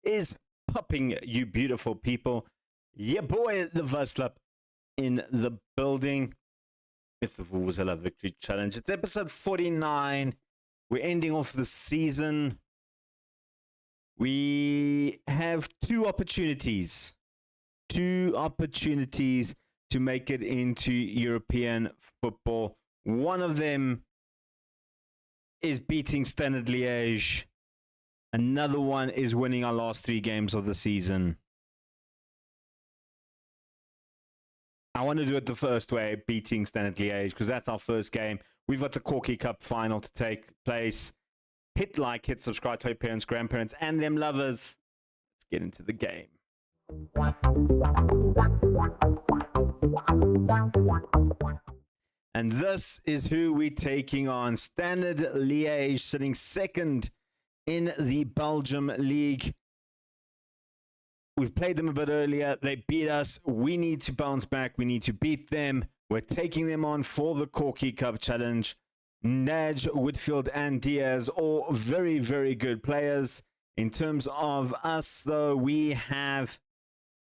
is popping, you beautiful people? Yeah, boy, the Vaslap in the building. It's the Vuvuzela Victory Challenge. It's episode 49. We're ending off the season. We have two opportunities to make it into European football. One of them is beating Standard Liège. Another one is winning our last 3 games of the season. I want to do it the first way, beating Standard Liège, because that's our first game. We've got the Corky Cup final to take place. Hit like, hit subscribe to your parents, grandparents, and them lovers. Let's get into the game. And this is who we're taking on. Standard Liège sitting second in the Belgium League. We've played them a bit earlier. They beat us. We need to bounce back. We need to beat them. We're taking them on for the Corky Cup Challenge. Naj, Whitfield, and Diaz, all very, very good players. In terms of us, though, we have...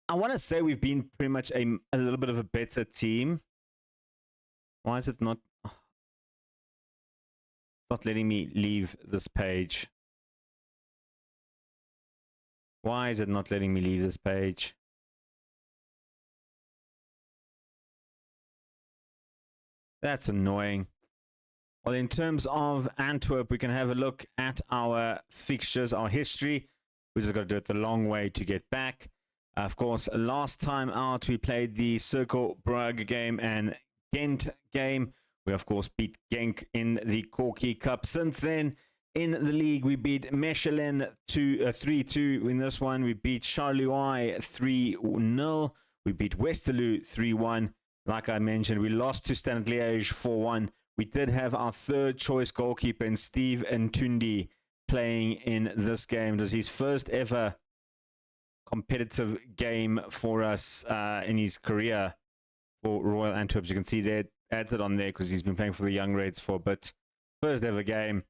I want to say we've been pretty much a little bit of a better team. Why is it not letting me leave this page? Why is it not letting me leave this page? That's annoying. Well, in terms of Antwerp, we can have a look at our fixtures, our history. We just got to do it the long way to get back. Of course, last time out, we played the Circle Brugge game and Ghent game. We, of course, beat Genk in the Corky Cup. Since then, in the league, we beat Mechelen 3-2. In this one, we beat Charleroi 3-0. We beat Westerlo 3-1. Like I mentioned, we lost to Standard Liège 4-1. We did have our third choice goalkeeper in Steve Ntundi playing in this game. It was his first ever competitive game for us in his career for Royal Antwerp. As you can see there, adds it on there because he's been playing for the Young Reds for a bit. First ever game,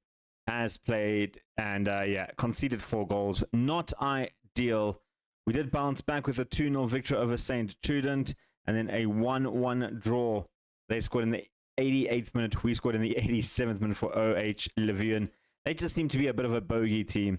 has played, and conceded 4 goals. Not ideal. We did bounce back with a 2-0 victory over St. Trudent, and then a 1-1 draw. They scored in the 88th minute. We scored in the 87th minute for OH Leuven. They just seem to be a bit of a bogey team.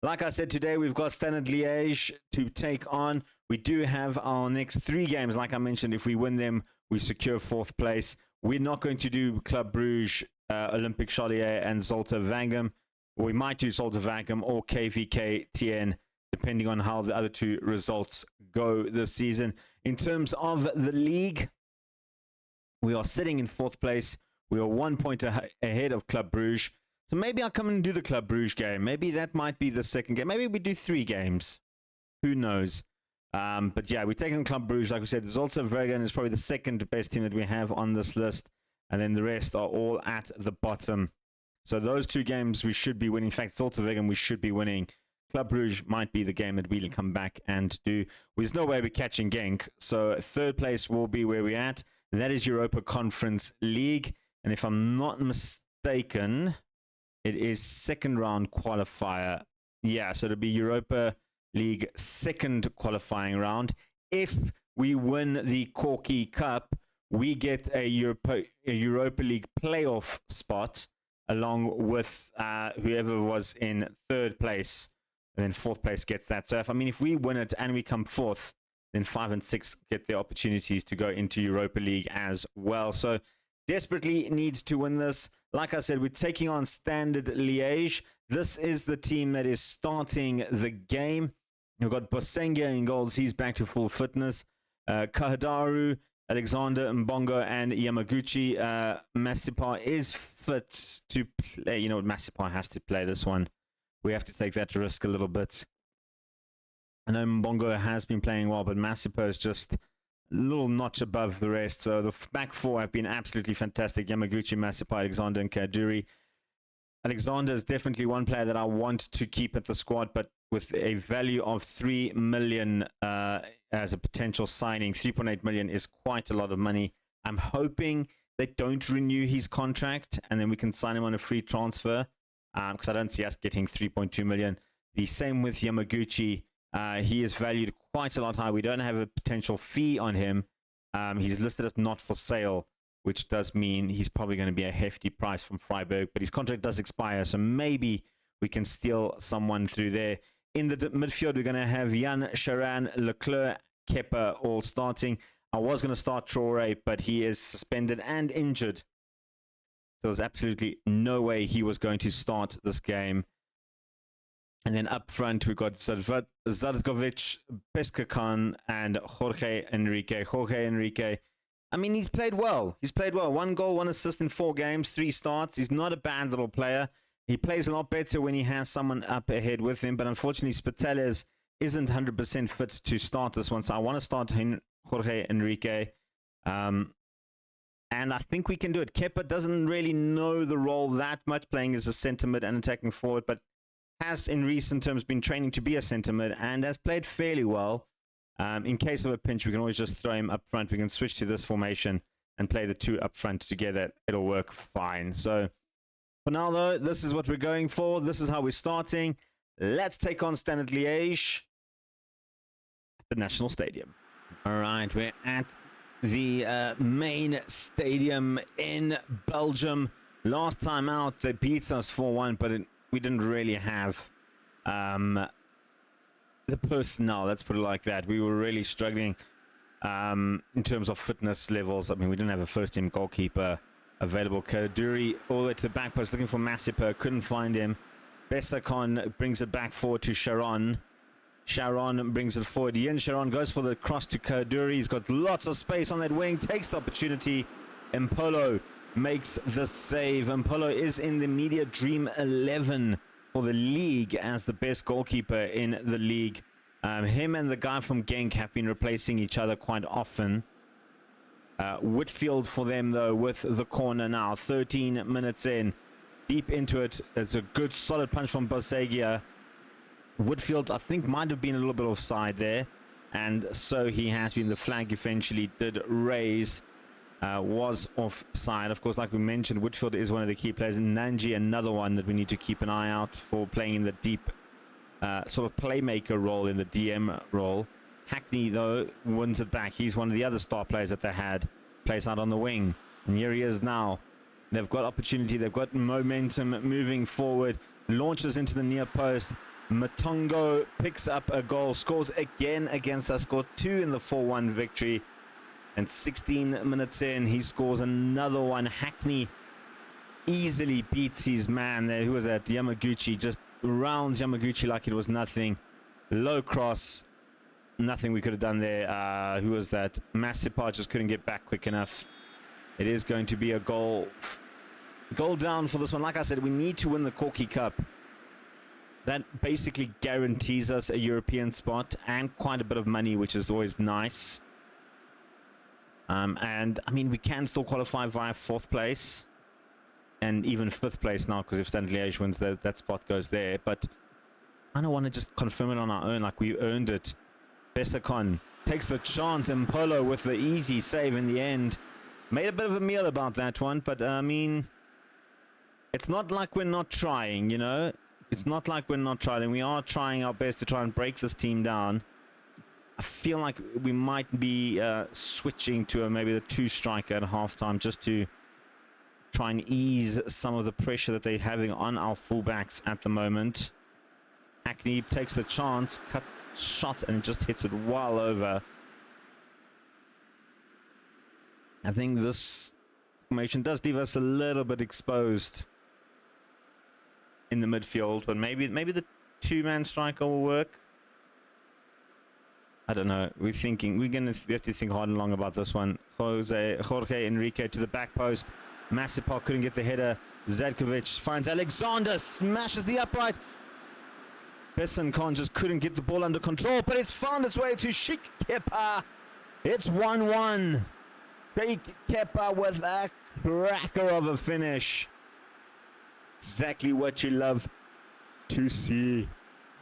Like I said, today we've got Standard Liège to take on. We do have our next 3 games. Like I mentioned, if we win them, we secure 4th place. We're not going to do Club Brugge, Olympic Charlier, and Zulte Waregem. We might do Zulte Waregem or KVK TN, depending on how the other 2 results go this season. In terms of the league, we are sitting in 4th place. We are 1 point ahead of Club Brugge. So maybe I'll come and do the Club Brugge game. Maybe that might be the second game. Maybe we do 3 games. Who knows? But yeah, we're taking Club Brugge. Like we said, Zulte Waregem is probably the second best team that we have on this list. And then the rest are all at the bottom. So those 2 games we should be winning. In fact, Zulte Waregem we should be winning. Club Brugge might be the game that we'll come back and do. There's no way we're catching Genk. So 3rd place will be where we're at. That is Europa Conference League. And if I'm not mistaken, it is 2nd round qualifier. Yeah, so it'll be Europa League 2nd qualifying round. If we win the Corky Cup, we get a Europa League playoff spot along with whoever was in 3rd place. And then 4th place gets that. So if we win it and we come 4th, then 5 and 6 get the opportunities to go into Europa League as well. So desperately needs to win this. Like I said, we're taking on Standard Liège. This is the team that is starting the game. We've got Bosenga in goals. He's back to full fitness. Kahadaru, Alexander Mbongo, and Yamaguchi. Masipa is fit to play. You know what? Masipa has to play this one. We have to take that risk a little bit. I know Mbongo has been playing well, but Masipa is just a little notch above the rest. So the back 4 have been absolutely fantastic. Yamaguchi, Masipa, Alexander, and Kaduri. Alexander is definitely one player that I want to keep at the squad, but with a value of 3 million as a potential signing, 3.8 million is quite a lot of money. I'm hoping they don't renew his contract and then we can sign him on a free transfer because I don't see us getting 3.2 million. The same with Yamaguchi. He is valued quite a lot higher. We don't have a potential fee on him. He's listed as not for sale, which does mean he's probably going to be a hefty price from Freiburg, but his contract does expire, so maybe we can steal someone through there. In the midfield, we're going to have Jan, Charan, Leclerc, Kepa all starting. I was going to start Traore, but he is suspended and injured. So there's absolutely no way he was going to start this game. And then up front, we've got Zadkovic, Peskakan, and Jorge Enrique. Jorge Enrique, I mean, he's played well. He's played well. 1 goal, 1 assist in 4 games, 3 starts. He's not a bad little player. He plays a lot better when he has someone up ahead with him. But unfortunately, Spitales isn't 100% fit to start this one. So I want to start Jorge Enrique. And I think we can do it. Kepa doesn't really know the role that much, playing as a centre mid and attacking forward, but has in recent terms been training to be a centre mid and has played fairly well. In case of a pinch, we can always just throw him up front. We can switch to this formation and play the 2 up front together. It'll work fine. So for now, though, this is what we're going for. This is how we're starting. Let's take on Standard Liège at the National Stadium. All right, we're at the main stadium in Belgium. Last time out, they beat us 4-1, but we didn't really have the personnel, let's put it like that. We were really struggling in terms of fitness levels. I mean, we didn't have a first-team goalkeeper available. Kaduri all the way to the back post looking for Masipa, couldn't find him. Besakon brings it back forward to Sharon. Sharon brings it forward. Yen Sharon goes for the cross to Kaduri. He's got lots of space on that wing, takes the opportunity. Mpolo makes the save. Mpolo is in the Media Dream 11 for the league as the best goalkeeper in the league. Him and the guy from Genk have been replacing each other quite often. Whitfield for them, though, with the corner now. 13 minutes in. Deep into it. It's a good, solid punch from Bosegia. Whitfield, I think, might have been a little bit offside there. And so he has been. The flag eventually did raise. Was offside. Of course, like we mentioned, Whitfield is one of the key players. And Nanji, another one that we need to keep an eye out for, playing in the deep sort of playmaker role, in the DM role. Hackney, though, wins it back. He's one of the other star players that they had. Plays out on the wing. And here he is now. They've got opportunity. They've got momentum moving forward. Launches into the near post. Matongo picks up a goal. Scores again against us. Scored 2 in the 4-1 victory. And 16 minutes in, he scores another one. Hackney easily beats his man there. Who was that? Yamaguchi. Just rounds Yamaguchi like it was nothing. Low cross. Nothing we could have done there. Who was that? Masipa just couldn't get back quick enough. It is going to be a goal down for this one. Like I said, we need to win the Corky Cup. That basically guarantees us a European spot and quite a bit of money, which is always nice. And I mean, we can still qualify via 4th place and even 5th place now, because if Standard Liège wins, that spot goes there. But I don't want to just confirm it on our own, like we earned it. Besakon takes the chance, and Polo with the easy save in the end. Made a bit of a meal about that one, but I mean, it's not like we're not trying, you know? It's not like we're not trying. We are trying our best to try and break this team down. I feel like we might be switching to maybe the 2-striker at halftime, just to try and ease some of the pressure that they're having on our fullbacks at the moment. Hackney takes the chance, cuts shot, and just hits it well over. I think this formation does leave us a little bit exposed in the midfield, but maybe the 2-man striker will work. I don't know. We have to think hard and long about this one. Jorge Enrique to the back post. Masipa couldn't get the header. Zadkovic finds Alexander, smashes the upright. Besakon just couldn't get the ball under control, but it's found its way to Sheikh Kepa. It's 1-1. Sheikh Kepa with a cracker of a finish. Exactly what you love to see.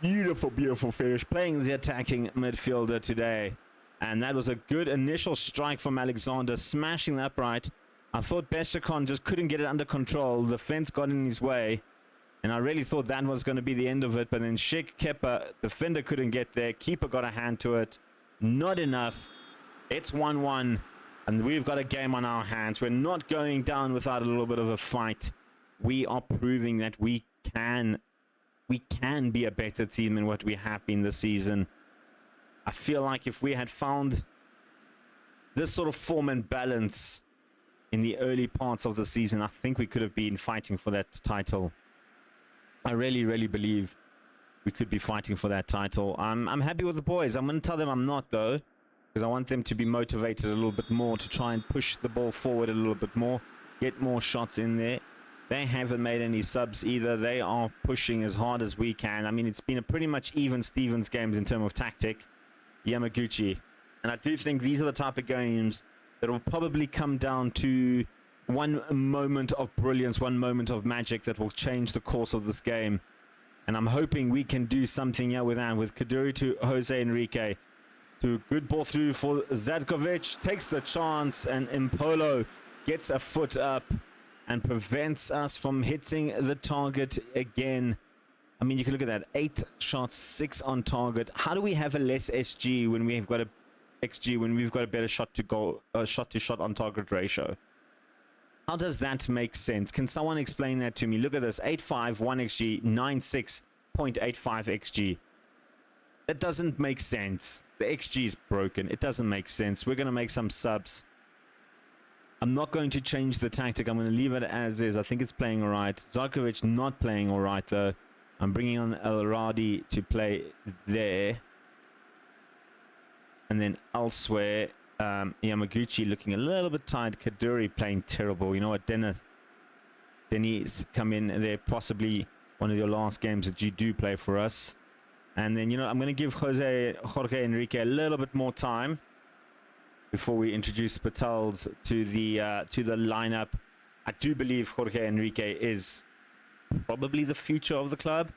Beautiful, beautiful finish. Playing the attacking midfielder today. And that was a good initial strike from Alexander, smashing the upright. I thought Besakon just couldn't get it under control. The fence got in his way. And I really thought that was going to be the end of it. But then Sheik Kepa, defender couldn't get there. Keeper got a hand to it. Not enough. It's 1-1. And we've got a game on our hands. We're not going down without a little bit of a fight. We are proving that we can be a better team than what we have been this season. I feel like if we had found this sort of form and balance in the early parts of the season, I think we could have been fighting for that title. I really, really believe we could be fighting for that title. I'm happy with the boys. I'm going to tell them I'm not, though, because I want them to be motivated a little bit more to try and push the ball forward a little bit more, get more shots in there. They haven't made any subs either. They are pushing as hard as we can. I mean, it's been a pretty much even Stevens games in terms of tactic. Yamaguchi. And I do think these are the type of games that will probably come down to one moment of brilliance, one moment of magic that will change the course of this game. And I'm hoping we can do something here with Kaduri to Jose Enrique. To good ball through for Zadkovic. Takes the chance, and Impolo gets a foot up and prevents us from hitting the target again. I mean, you can look at that. 8 shots, 6 on target. How do we have a less SG when we've got a XG, when we've got a better shot to goal, shot to shot on target ratio? How does that make sense? Can someone explain that to me? Look at this. 8.5, 1 XG, 9.6, 0.85 XG. That doesn't make sense. The XG is broken. It doesn't make sense. We're going to make some subs. I'm not going to change the tactic. I'm going to leave it as is. I think it's playing all right. Zarkovic not playing all right, though. I'm bringing on El Radi to play there. And then elsewhere, Yamaguchi looking a little bit tired. Kaduri playing terrible. You know what, Dennis come in there, possibly one of your last games that you do play for us. And then, you know, I'm going to give Jorge Enrique a little bit more time before we introduce Patels to the lineup. I do believe Jorge Enrique is probably the future of the club.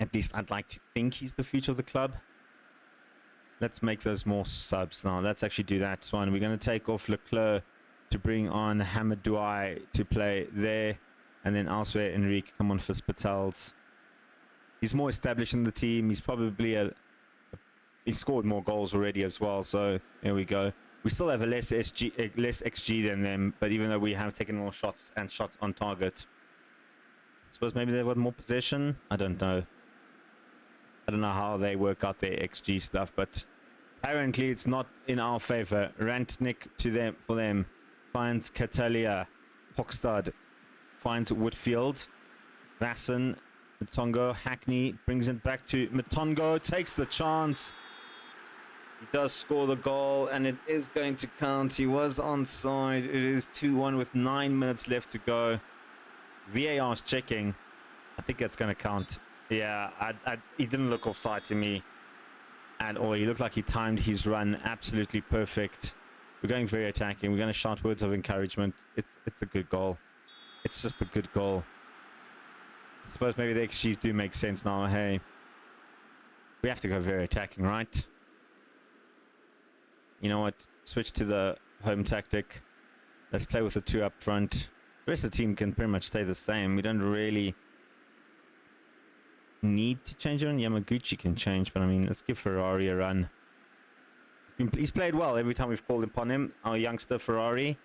At least I'd like to think he's the future of the club. Let's make those more subs now. Let's actually do that one. We're going to take off Leclerc to bring on Hamadoui to play there. And then elsewhere, Enrique come on for Patels. He's more established in the team. He's probably he scored more goals already as well. So there we go. We still have a less XG than them, but even though we have taken more shots and shots on target, I suppose maybe they've got more possession. I don't know. I don't know how they work out their XG stuff, but apparently it's not in our favor. Rantnik for them finds Catalia. Hochstad finds Woodfield. Vasson, Matongo, Hackney brings it back to Matongo, takes the chance. He does score the goal, and it is going to count. He was onside. It is 2-1 with 9 minutes left to go. VAR is checking. I think that's going to count. Yeah, he didn't look offside to me at all. He looked like he timed his run absolutely perfect. We're going very attacking. We're going to shout words of encouragement. It's a good goal. It's just a good goal. I suppose maybe the XGs do make sense now. Hey, we have to go very attacking, right? You know what? Switch to the home tactic. Let's play with the 2 up front. The rest of the team can pretty much stay the same. We don't really need to change it. Yamaguchi can change, but I mean, let's give Ferrari a run. He's played well every time we've called upon him. Our youngster Ferrari,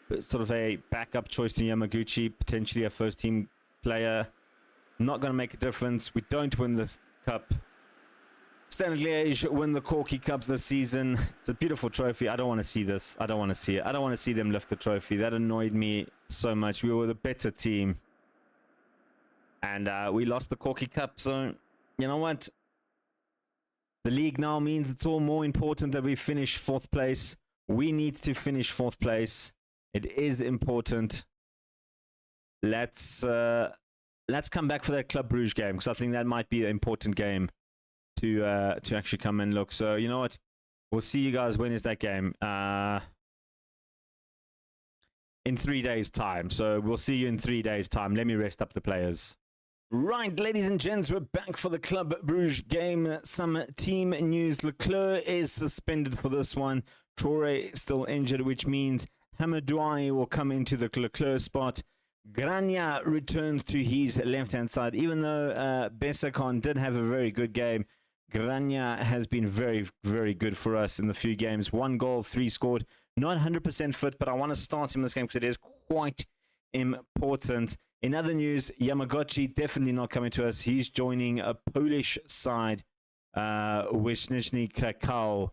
but sort of a backup choice to Yamaguchi, potentially a first team player. Not going to make a difference. We don't win this cup. Standard Liège win the Corky Cup this season. It's a beautiful trophy. I don't want to see this. I don't want to see it. I don't want to see them lift the trophy. That annoyed me so much. We were the better team. And we lost the Corky Cup. So, you know what? The league now means it's all more important that we finish 4th place. We need to finish 4th place. It is important. Let's come back for that Club Brugge game, because I think that might be an important game to actually come and look. So, you know what? We'll see you guys. When is that game? In 3 days' time. So we'll see you in 3 days' time. Let me rest up the players. Right, ladies and gents, we're back for the Club Brugge game. Some team news. Leclerc is suspended for this one. Traore still injured, which means Hamadoui will come into the Leclerc spot. Grania returns to his left-hand side. Even though Besakan did have a very good game, Grania has been very, very good for us in the few games. 1 goal, 3 scored. Not 100% fit, but I want to start him in this game because it is quite important. In other news, Yamaguchi definitely not coming to us. He's joining a Polish side, Wisniewski Krakow,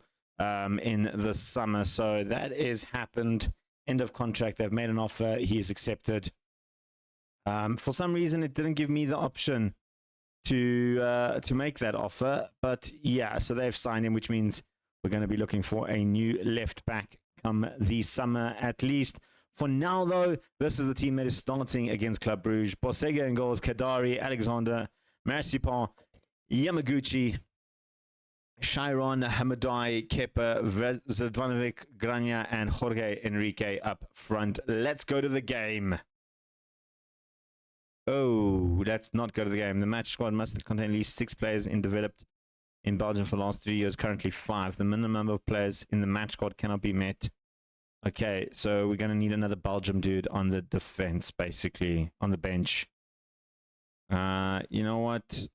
in the summer. So that is happened. End of contract. They've made an offer. He is accepted. For some reason, it didn't give me the option to make that offer. But yeah, so they've signed him, which means we're going to be looking for a new left back come the summer at least. For now, though, this is the team that is starting against Club Brugge. Bosega in goals, Kadari, Alexander, Marcipan, Yamaguchi, Chiron, Hamadai, Kepa, Zadvanovic, Grania, and Jorge Enrique up front. Let's go to the game. Oh, let's not go to the game. The match squad must contain at least 6 players developed in Belgium for the last 3 years, currently 5. The minimum number of players in the match squad cannot be met. Okay, so we're going to need another Belgium dude on the defense, basically, on the bench. You know what?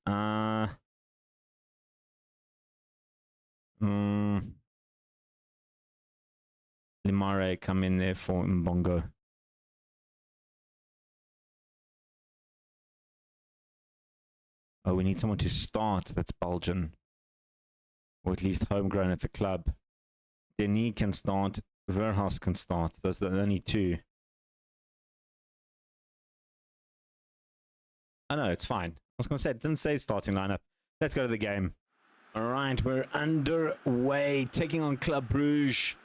Limare come in there for Mbongo. Oh, we need someone to start that's Belgian. Or at least homegrown at the club. Denis can start. Verhaus can start. Those are the only 2. Oh no, it's fine. I was going to say, it didn't say starting lineup. Let's go to the game. Alright, we're underway. Taking on Club Brugge.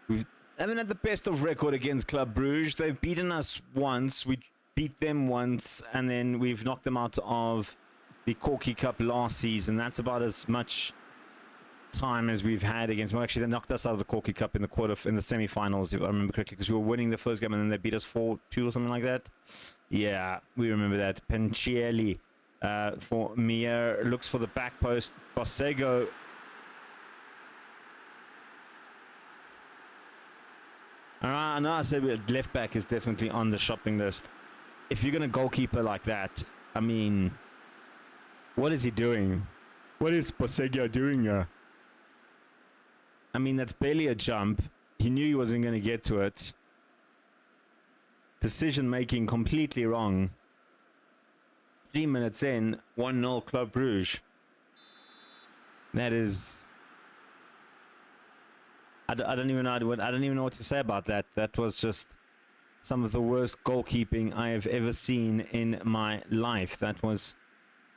We haven't had the best of record against Club Brugge. They've beaten us once. We beat them once. And then we've knocked them out of the Corky Cup last season. That's about as much time as we've had against them. Well, actually, they knocked us out of the Corky Cup in the semi-finals, if I remember correctly, because we were winning the first game and then they beat us 4-2 or something like that. Yeah, we remember that. Pencielli for Mier looks for the back post. Bosego. I know I said left back is definitely on the shopping list. If you're going to goalkeeper like that, I mean, what is he doing? What is Bosego doing here? I mean, that's barely a jump. He knew he wasn't going to get to it. Decision making completely wrong. 3 minutes in, 1-0 Club Brugge. That is... I don't even know what to say about that. That was just some of the worst goalkeeping I have ever seen in my life. That was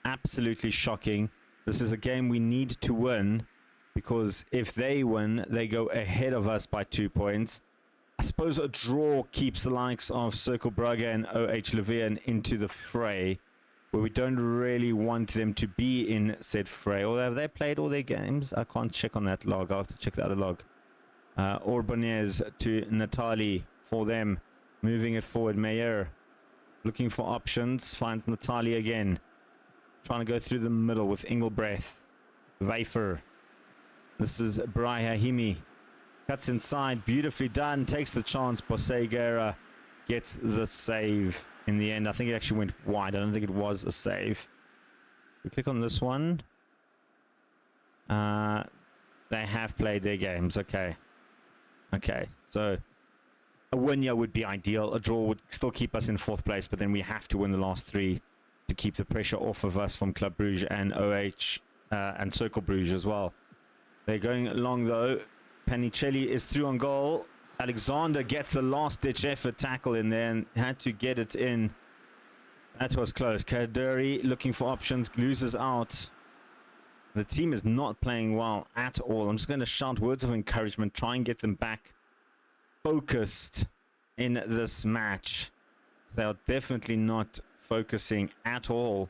absolutely shocking. This is a game we need to win, because if they win, they go ahead of us by 2 points. I suppose a draw keeps the likes of Circle Brugge and OH Leuven into the fray, where we don't really want them to be in said fray. Or have they played all their games? I can't check on that log. I'll have to check the other log. Orbonez to Natali for them. Moving it forward. Meyer looking for options. Finds Natali again. Trying to go through the middle with Engelbrecht. Weifer. This is Brahimi. Cuts inside. Beautifully done. Takes the chance. Bosegera gets the save in the end. I think it actually went wide. I don't think it was a save. We click on this one. They have played their games. Okay. Okay. So a win here would be ideal. A draw would still keep us in 4th place, but then we have to win the last 3 to keep the pressure off of us from Club Brugge and OH and Circle Brugge as well. They're going along though. Panicelli is through on goal. Alexander gets the last-ditch effort tackle in there and had to get it in. That was close. Kaduri looking for options, loses out. The team is not playing well at all. I'm just going to shout words of encouragement, try and get them back focused in this match. They are definitely not focusing at all.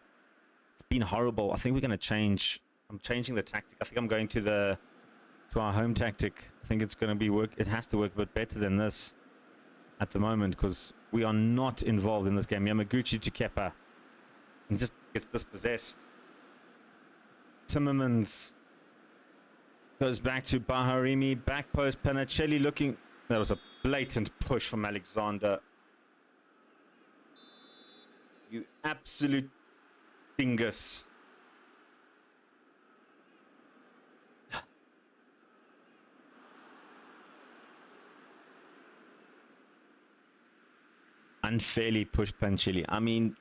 It's been horrible. I think we're going to change. I'm changing the tactic. I think I'm going to our home tactic. I think it's going to be work. It has to work a bit better than this at the moment, because we are not involved in this game. Yamaguchi to Kepa. He just gets dispossessed. Timmermans goes back to Baharimi. Back post. Panicelli looking. That was a blatant push from Alexander. You absolute dingus. Unfairly pushed Panchili. I mean,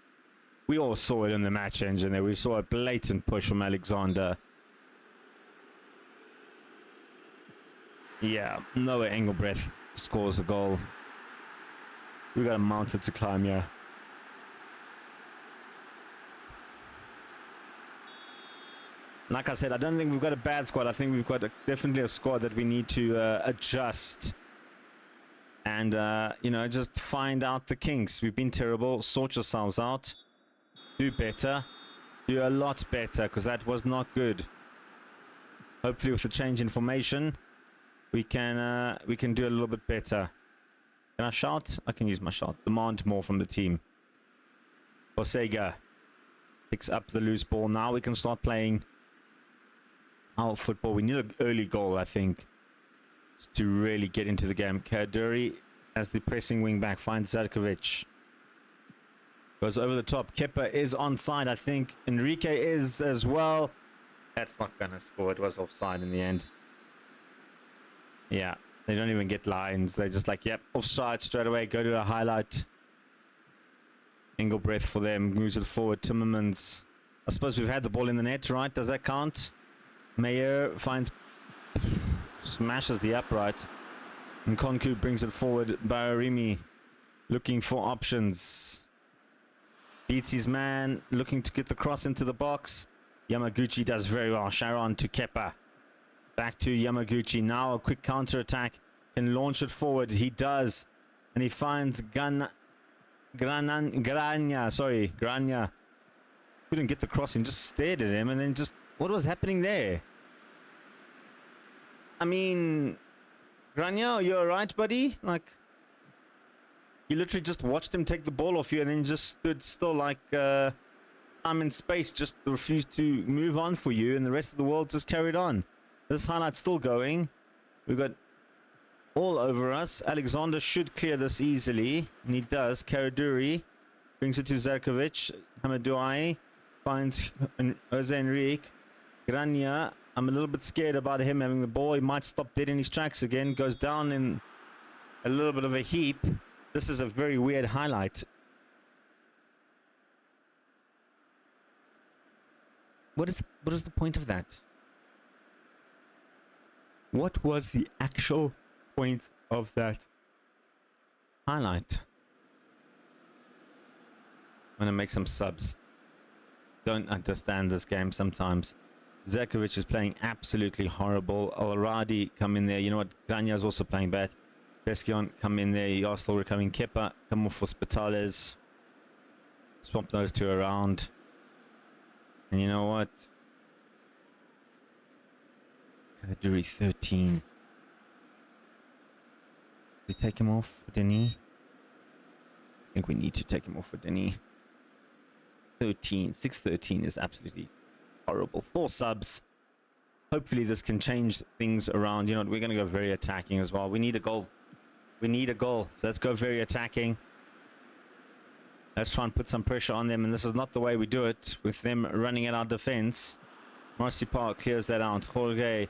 we all saw it in the match engine there. We saw a blatant push from Alexander. Yeah, no way Engelbrecht scores a goal. We got a mountain to climb here. Like I said, I don't think we've got a bad squad. I think we've got definitely a squad that we need to adjust. And, you know, just find out the kinks. We've been terrible. Sort yourselves out. Do better. Do a lot better, because that was not good. Hopefully with the change in formation, we can do a little bit better. Can I shout? I can use my shout. Demand more from the team. Bosega picks up the loose ball. Now we can start playing our football. We need an early goal, I think, to really get into the game. Kaduri, as the pressing wing back, finds Zarkovic. Goes over the top. Kepa is onside, I think. Enrique is as well. That's not going to score. It was offside in the end. Yeah, they don't even get lines. They're just like, yep, offside straight away. Go to a highlight. Engelbrecht for them. Moves it forward. Timmermans. I suppose we've had the ball in the net, right? Does that count? Meyer finds... smashes the upright. And Konku brings it forward. Bayorimi looking for options. Beats his man. Looking to get the cross into the box. Yamaguchi does very well. Sharon to Kepa. Back to Yamaguchi. Now a quick counter attack. Can launch it forward. He does. And he finds Grania. Couldn't get the cross and just stared at him. And then just... what was happening there? I mean... Grania, you alright, buddy? Like... you literally just watched him take the ball off you and then just stood still like... time and space just refused to move on for you. And the rest of the world just carried on. This highlight's still going. We've got all over us. Alexander should clear this easily. And he does. Karaduri brings it to Zarkovic. Hamadouai finds Jose Enrique. Grania. I'm a little bit scared about him having the ball. He might stop dead in his tracks again. Goes down in a little bit of a heap. This is a very weird highlight. What is the point of that? What was the actual point of that highlight? I'm going to make some subs. Don't understand this game sometimes. Zarkovic is playing absolutely horrible. Al-Radi come in there. You know what? Grania is also playing bad. Peskion come in there. You are still recovering. Kepa come off for Spitales. Swap those two around. And you know what? Kaduri 13. We take him off for Denis? I think we need to take him off for Denis. 6-13 is absolutely horrible. 4 subs. Hopefully this can change things around. You know what? We're going to go very attacking as well. We need a goal. We need a goal. So let's go very attacking. Let's try and put some pressure on them. And this is not the way we do it with them running at our defense. Marcy Park clears that out. Jorge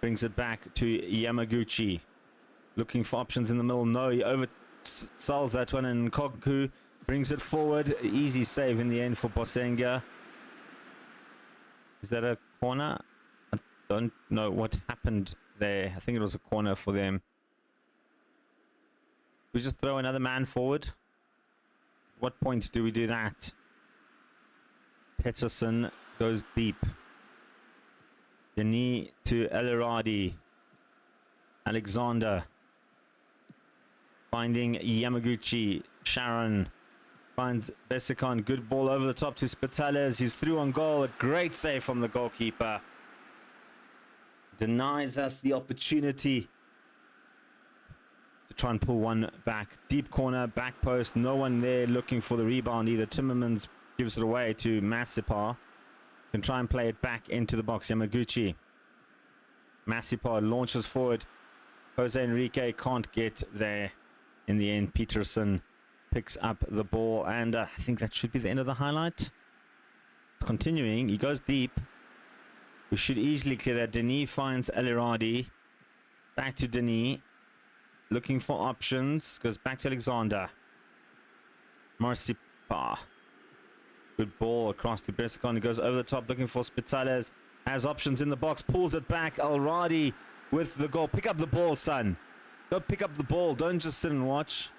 brings it back to Yamaguchi. Looking for options in the middle. No, he oversells that one. And Konku brings it forward. Easy save in the end for Bosenga. Is that a corner? I don't know what happened there. I think it was a corner for them. We just throw another man forward. What point do we do that? Peterson goes deep. Denis to El-Aradi. Alexander finding Yamaguchi. Sharon finds Besikon. Good ball over the top to Spitales. He's through on goal. A great save from the goalkeeper. Denies us the opportunity to try and pull one back. Deep corner, back post. No one there looking for the rebound either. Timmermans gives it away to Masipar. Can try and play it back into the box. Yamaguchi. Masipar launches forward. Jose Enrique can't get there in the end. Peterson picks up the ball, and I think that should be the end of the highlight. It's continuing. He goes deep. We should easily clear that. Denis finds Eliradi. Back to Denis. Looking for options. Goes back to Alexander. Marcipa. Good ball across to Bersicon. He goes over the top looking for Spitales. Has options in the box. Pulls it back. Eliradi with the goal. Pick up the ball, son. Go pick up the ball. Don't just sit and watch.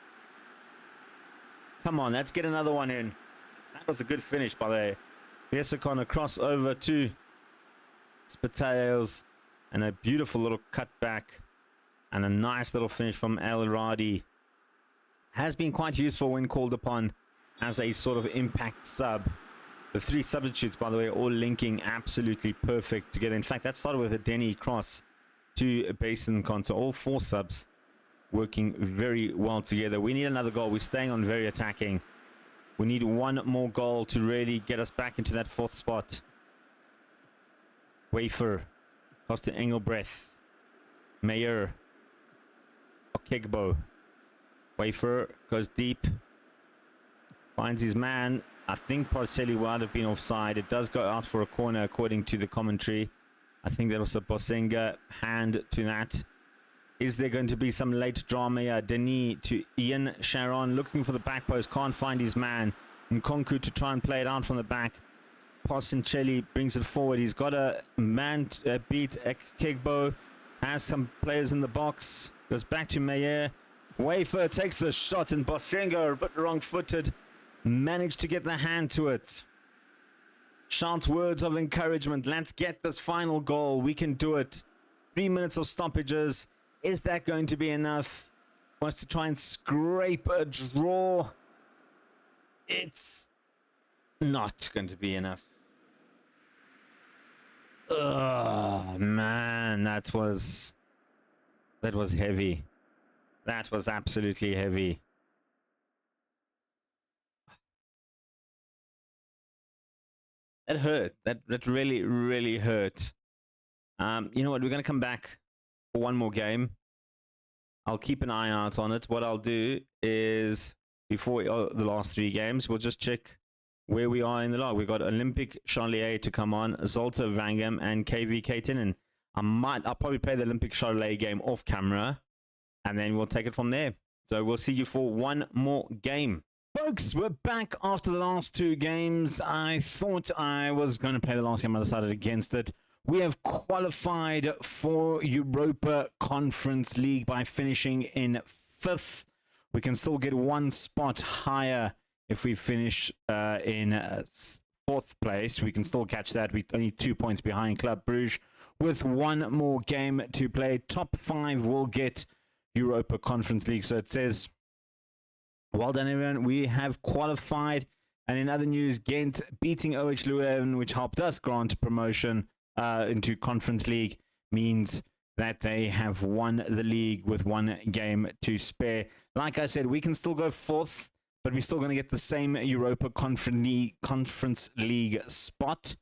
Come on, let's get another one in. That was a good finish, by the way. Bersicon across over to Spitales. And a beautiful little cutback. And a nice little finish from Eliradi. Has been quite useful when called upon as a sort of impact sub. The three substitutes, by the way, all linking absolutely perfect together. In fact, that started with a Denny cross to Basin Conto. All four subs working very well together. We need another goal. We're staying on very attacking. We need one more goal to really get us back into that fourth spot. Wafer. Cost to Engelbrecht. Mayer. Okegbo. Wafer goes deep. Finds his man. I think Porcelli would have been offside. It does go out for a corner according to the commentary. I think there was a Bosenga hand to that. Is there going to be some late drama here? Denis to Ian Sharon looking for the back post. Can't find his man. Nkonku to try and play it out from the back. Porcelli brings it forward. He's got a man beat. Kegbo has some players in the box. Goes back to Meyer. Wafer takes the shot and Bosenga a bit wrong-footed. Managed to get the hand to it. Shout words of encouragement. Let's get this final goal. We can do it. 3 minutes of stoppages. Is that going to be enough? Wants to try and scrape a draw. It's not going to be enough. Oh man, that was heavy. That was absolutely heavy. That hurt. That really, really hurt. You know what? We're going to come back for one more game. I'll keep an eye out on it. What I'll do is, before the last three games, we'll just check where we are in the log. We've got Olympic Charlier to come on, Zolta Vangam, and KV Katen. And I'll probably play the Olympic Charlier game off camera, and then we'll take it from there. So we'll see you for one more game. Folks, we're back after the last two games. I thought I was going to play the last game. I decided against it. We have qualified for Europa Conference League by finishing in 5th. We can still get one spot higher if we finish in 4th place. We can still catch that. We're only 2 points behind Club Brugge. With one more game to play, top 5 will get Europa Conference League. So it says, well done, everyone. We have qualified. And in other news, Ghent beating OH Leuven, which helped us grant promotion into Conference League, means that they have won the league with one game to spare. Like I said, we can still go 4th, but we're still going to get the same Europa Conference League spot.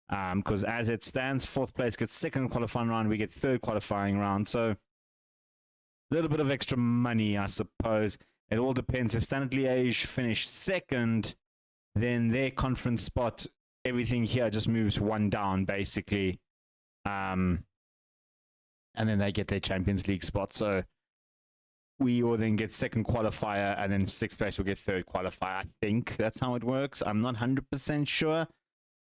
Because as it stands, 4th place gets 2nd qualifying round, we get 3rd qualifying round. So a little bit of extra money, I suppose. It all depends. If Standard Liège finish 2nd, then their conference spot, everything here just moves one down, basically. And then they get their Champions League spot. So we will then get 2nd qualifier, and then 6th place will get 3rd qualifier. I think that's how it works. I'm not 100% sure,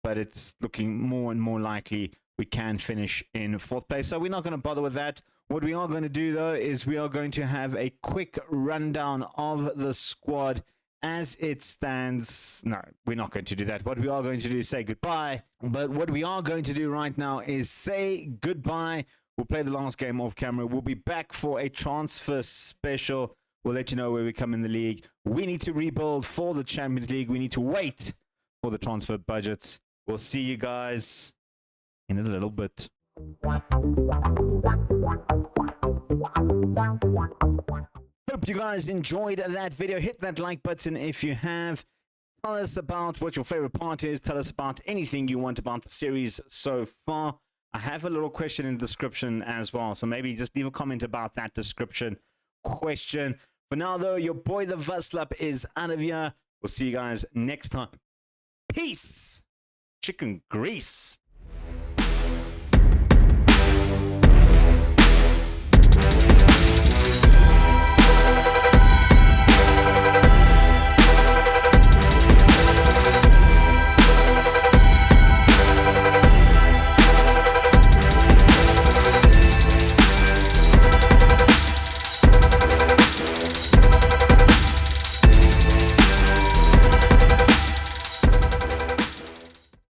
but it's looking more and more likely we can finish in 4th place. So we're not going to bother with that. What we are going to do, though, is we are going to have a quick rundown of the squad as it stands. No, we're not going to do that. What we are going to do is say goodbye. But what we are going to do right now is say goodbye. We'll play the last game off camera. We'll be back for a transfer special. We'll let you know where we come in the league. We need to rebuild for the Champions League. We need to wait for the transfer budgets. We'll see you guys in a little bit. Hope you guys enjoyed that video. Hit that like button if you have. Tell us about what your favorite part is. Tell us about anything you want about the series so far. I have a little question in the description as well, so maybe just leave a comment about that description question. For now, though, your boy the Vaslap is out of here. We'll see you guys next time. Peace. Chicken grease.